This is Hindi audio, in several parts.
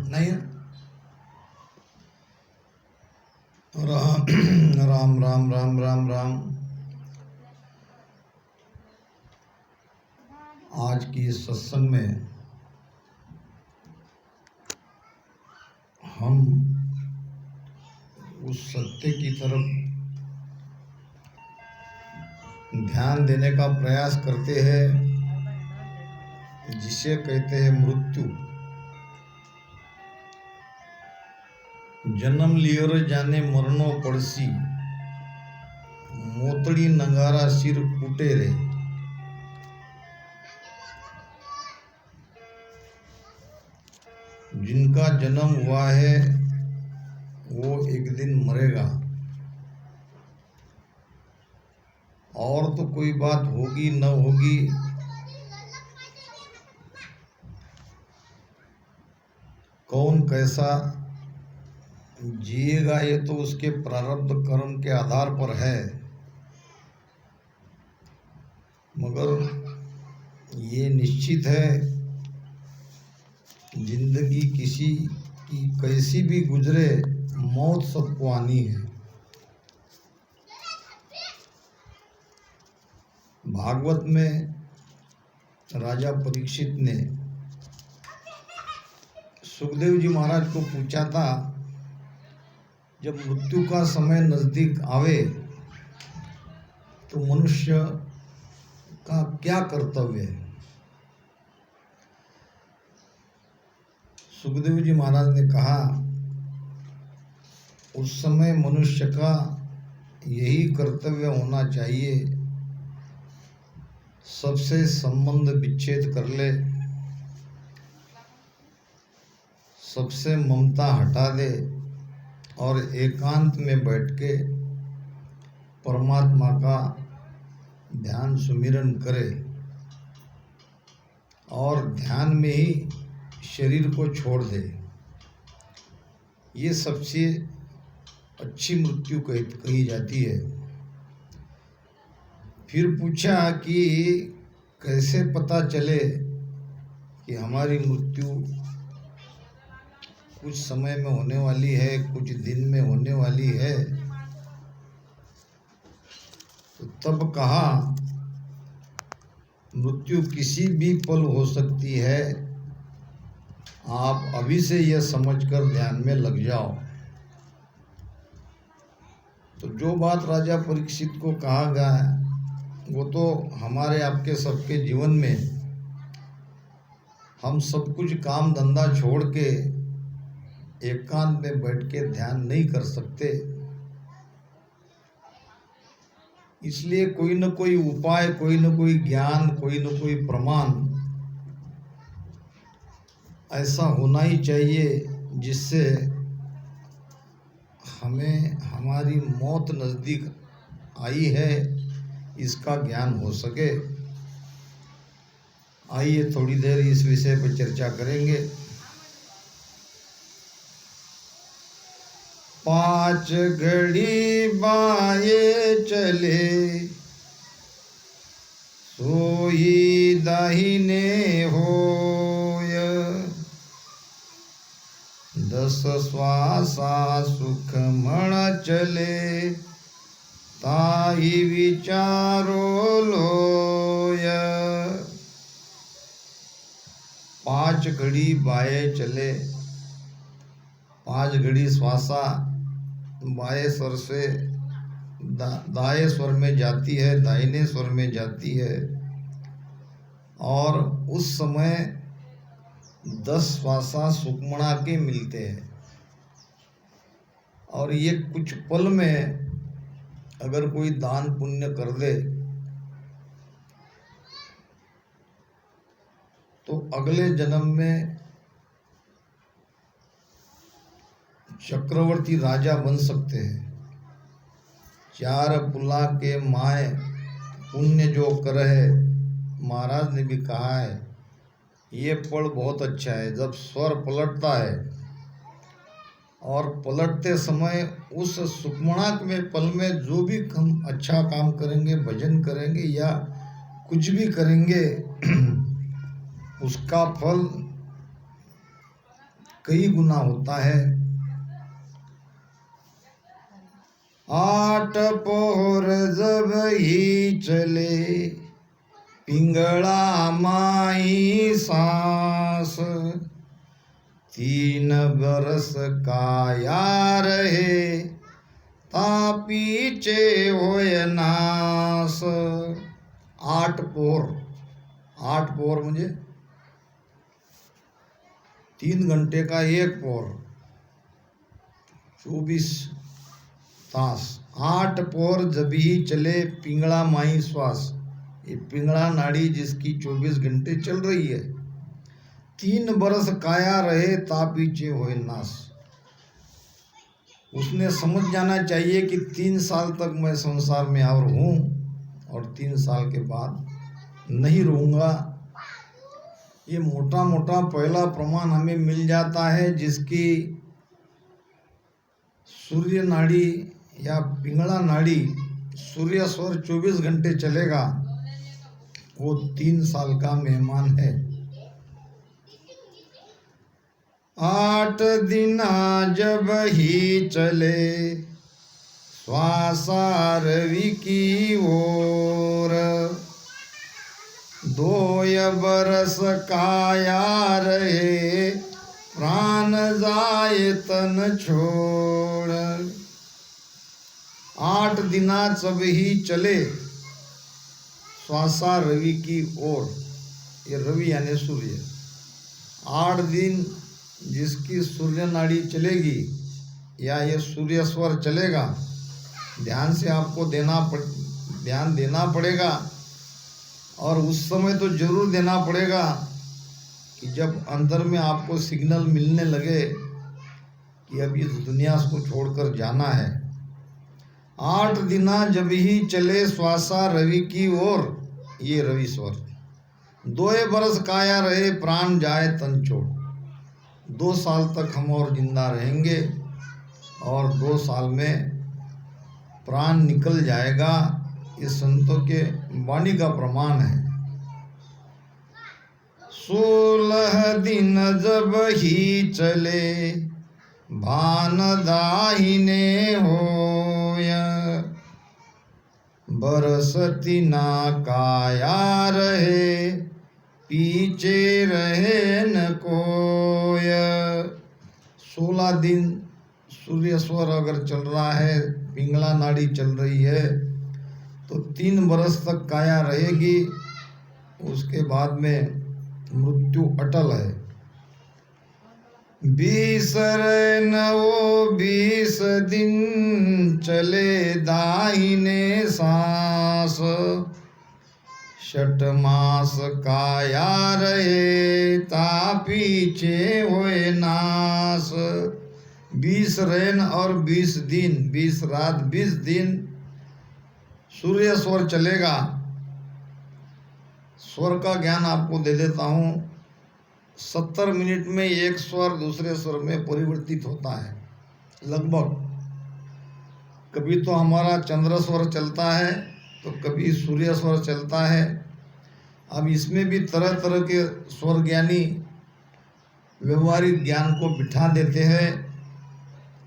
नहीं। राम राम राम राम राम राम। आज की इस सत्संग में हम उस सत्य की तरफ ध्यान देने का प्रयास करते हैं जिसे कहते हैं मृत्यु। जन्म लियो जाने मरनो पड़सी, मोतड़ी नंगारा सिर कूटे रे। जिनका जन्म हुआ है वो एक दिन मरेगा, और तो कोई बात होगी न होगी। कौन कैसा जिएगा ये तो उसके प्रारब्ध कर्म के आधार पर है, मगर ये निश्चित है जिंदगी किसी की कैसी भी गुजरे, मौत सबको आनी है। भागवत में राजा परीक्षित ने सुखदेव जी महाराज को पूछा था, जब मृत्यु का समय नजदीक आवे तो मनुष्य का क्या कर्तव्य है। सुखदेव जी महाराज ने कहा, उस समय मनुष्य का यही कर्तव्य होना चाहिए, सबसे संबंध विच्छेद कर ले, सबसे ममता हटा दे और एकांत में बैठ के परमात्मा का ध्यान सुमिरन करे और ध्यान में ही शरीर को छोड़ दे। ये सबसे अच्छी मृत्यु कही जाती है। फिर पूछा कि कैसे पता चले कि हमारी मृत्यु कुछ समय में होने वाली है, कुछ दिन में होने वाली है। तो तब कहा, मृत्यु किसी भी पल हो सकती है, आप अभी से यह समझकर ध्यान में लग जाओ। तो जो बात राजा परीक्षित को कहा गया है वो तो हमारे आपके सबके जीवन में हम सब कुछ काम धंधा छोड़ के एकांत में बैठ के ध्यान नहीं कर सकते। इसलिए कोई न कोई उपाय, कोई न कोई ज्ञान, कोई न कोई प्रमाण ऐसा होना ही चाहिए जिससे हमें हमारी मौत नज़दीक आई है इसका ज्ञान हो सके। आइए थोड़ी देर इस विषय पर चर्चा करेंगे। 5 घड़ी बाए चले, सोई दाहिने होय, 10 श्वासा सुख मण चले, ताहि विचारो लोय। 5 घड़ी बाए चले, 5 घड़ी श्वासा बाएं स्वर से दाएं स्वर में जाती है, दाहिने स्वर में जाती है, और उस समय 10 श्वासा सुक्मणा के मिलते हैं। और ये कुछ पल में अगर कोई दान पुण्य कर दे तो अगले जन्म में चक्रवर्ती राजा बन सकते हैं। 4 पुला के माए पुण्य जो करे, महाराज ने भी कहा है। ये पल बहुत अच्छा है, जब स्वर पलटता है और पलटते समय उस सुक्मणाक में पल में जो भी हम अच्छा काम करेंगे, भजन करेंगे या कुछ भी करेंगे, उसका फल कई गुना होता है। 8 पोर जब ही चले पिंगला माई सांस, 3 बरस काया रहे ता पीछे होय नास। 8 पोर, 8 पोर म्हणजे 3 घंटे का 1 पोर, 24 तास। 8 पोर जब ही चले पिंगला माई श्वास, ये पिंगला नाड़ी जिसकी 24 घंटे चल रही है। 3 बरस काया रहे तापीचे होए नास। उसने समझ जाना चाहिए कि 3 साल तक मैं संसार में और हूँ और 3 साल के बाद नहीं रहूँगा। ये मोटा मोटा पहला प्रमाण हमें मिल जाता है, जिसकी सूर्य नाड़ी या पिंगला नाड़ी सूर्य स्वर 24 घंटे चलेगा, वो 3 साल का मेहमान है। 8 दिना जब ही चले श्वासा रवि की ओर, 2 बरस काया रहे प्राण जाए तन छोड़। 8 दिना जब ही चले श्वासा रवि की ओर, ये रवि यानी सूर्य। 8 दिन जिसकी सूर्य नाड़ी चलेगी या ये सूर्य स्वर चलेगा, ध्यान से आपको ध्यान देना पड़ेगा। और उस समय तो जरूर देना पड़ेगा कि जब अंदर में आपको सिग्नल मिलने लगे कि अब इस दुनिया को छोड़कर जाना है। 8 दिना जब ही चले श्वासा रवि की ओर, ये रवि स्वर। 2 बरस काया रहे प्राण जाए तन छोड़। 2 साल तक हम और जिंदा रहेंगे और 2 साल में प्राण निकल जाएगा। ये संतों के वाणी का प्रमाण है। 16 दिन जब ही चले भान दाहिने होया, बरसती ना काया रहे पीछे रहे न कोय। 16 दिन सूर्य स्वर अगर चल रहा है, पिंगला नाड़ी चल रही है, तो 3 बरस तक काया रहेगी। उसके बाद में मृत्यु अटल है। 20 दिन चले दाहिने सांस, 6 मास काया रहे ता पीछे होए नास। 20 रैन और 20 दिन, 20 रात 20 दिन सूर्य स्वर चलेगा। स्वर का ज्ञान आपको दे देता हूँ। 70 मिनट में एक स्वर दूसरे स्वर में परिवर्तित होता है लगभग। कभी तो हमारा चंद्र स्वर चलता है तो कभी सूर्य स्वर चलता है। अब इसमें भी तरह तरह के स्वर ज्ञानी व्यवहारिक ज्ञान को बिठा देते हैं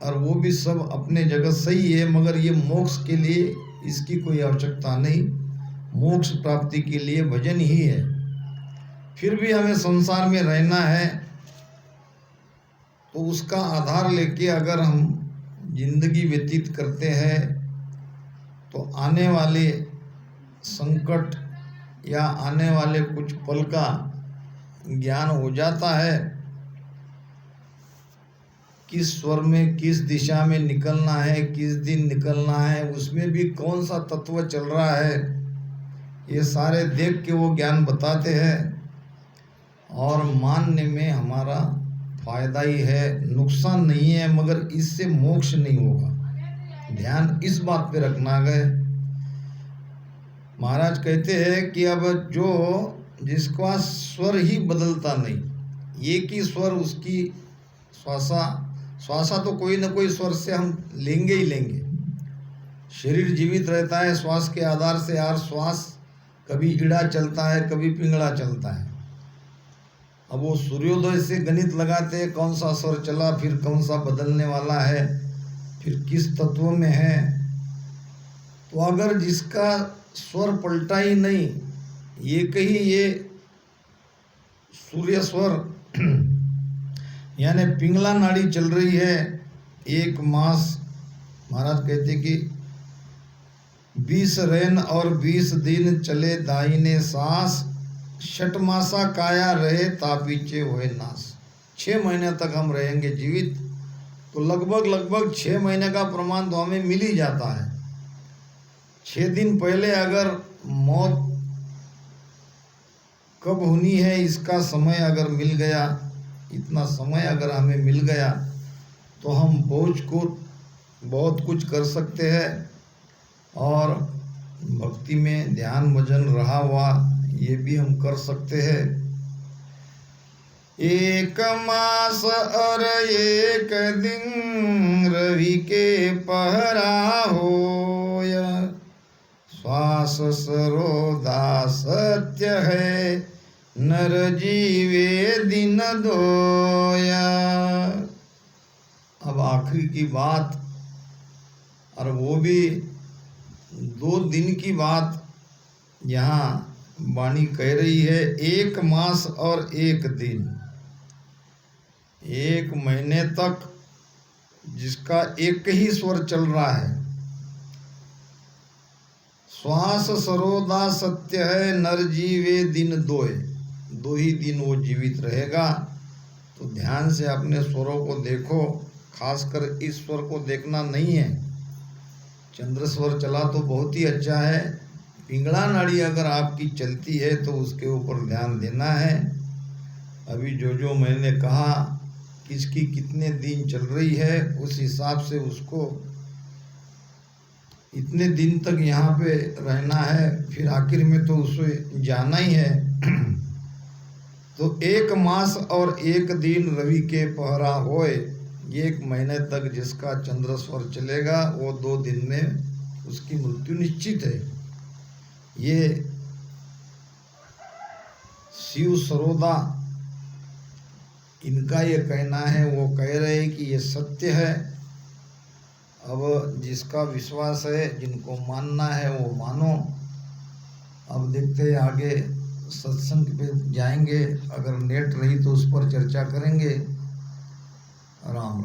और वो भी सब अपने जगह सही है, मगर ये मोक्ष के लिए इसकी कोई आवश्यकता नहीं। मोक्ष प्राप्ति के लिए भजन ही है। फिर भी हमें संसार में रहना है तो उसका आधार लेके अगर हम जिंदगी व्यतीत करते हैं तो आने वाले संकट या आने वाले कुछ पल का ज्ञान हो जाता है। किस स्वर में किस दिशा में निकलना है, किस दिन निकलना है, उसमें भी कौन सा तत्व चल रहा है, ये सारे देख के वो ज्ञान बताते हैं। और मानने में हमारा फायदा ही है, नुकसान नहीं है, मगर इससे मोक्ष नहीं होगा। ध्यान इस बात पे रखना है। महाराज कहते हैं कि अब जो जिसका स्वर ही बदलता नहीं, एक ही स्वर उसकी श्वासा तो कोई ना कोई स्वर से हम लेंगे ही लेंगे। शरीर जीवित रहता है श्वास के आधार से। यार श्वास कभी ईड़ा चलता है, कभी पिंगला चलता है। अब वो सूर्योदय से गणित लगाते हैं, कौन सा स्वर चला, फिर कौन सा बदलने वाला है, फिर किस तत्व में है। तो अगर जिसका स्वर पलटा ही नहीं, एक ही ये सूर्य स्वर यानी पिंगला नाड़ी चल रही है, एक मास, महाराज कहते कि 20 रैन और 20 दिन चले दाहिने सांस, षट मासा काया रहे तापीचे हुए नाश। 6 महीने तक हम रहेंगे जीवित, तो लगभग 6 महीने का प्रमाण तो हमें मिल ही जाता है। 6 दिन पहले अगर मौत कब होनी है इसका समय अगर मिल गया, इतना समय अगर हमें मिल गया, तो हम बहुत कुछ कर सकते हैं। और भक्ति में ध्यान भजन रहा हुआ ये भी हम कर सकते हैं। 1 मास और 1 दिन रवि के पहरा होय, श्वास सरोदा सत्य है, नर जीवे दिन दोया। अब आखिरी की बात, और वो भी 2 दिन की बात यहाँ वाणी कह रही है। 1 मास और 1 दिन, 1 महीने तक जिसका एक ही स्वर चल रहा है, श्वास सरोदा सत्य है, नर जीवे दिन दोय, 2 ही दिन वो जीवित रहेगा। तो ध्यान से अपने स्वरों को देखो, खासकर इस स्वर को देखना नहीं है। चंद्र स्वर चला तो बहुत ही अच्छा है, पिंगला नाड़ी अगर आपकी चलती है तो उसके ऊपर ध्यान देना है। अभी जो मैंने कहा किसकी कितने दिन चल रही है, उस हिसाब से उसको इतने दिन तक यहाँ पे रहना है, फिर आखिर में तो उसे जाना ही है। तो 1 मास और 1 दिन रवि के पहरा होए, 1 महीने तक जिसका चंद्र स्वर चलेगा वो 2 दिन में उसकी मृत्यु निश्चित है। ये शिव सरोदा इनका ये कहना है, वो कह रहे हैं कि ये सत्य है। अब जिसका विश्वास है, जिनको मानना है वो मानो। अब देखते हैं आगे सत्संग पे जाएंगे, अगर नेट रही तो उस पर चर्चा करेंगे। राम राम।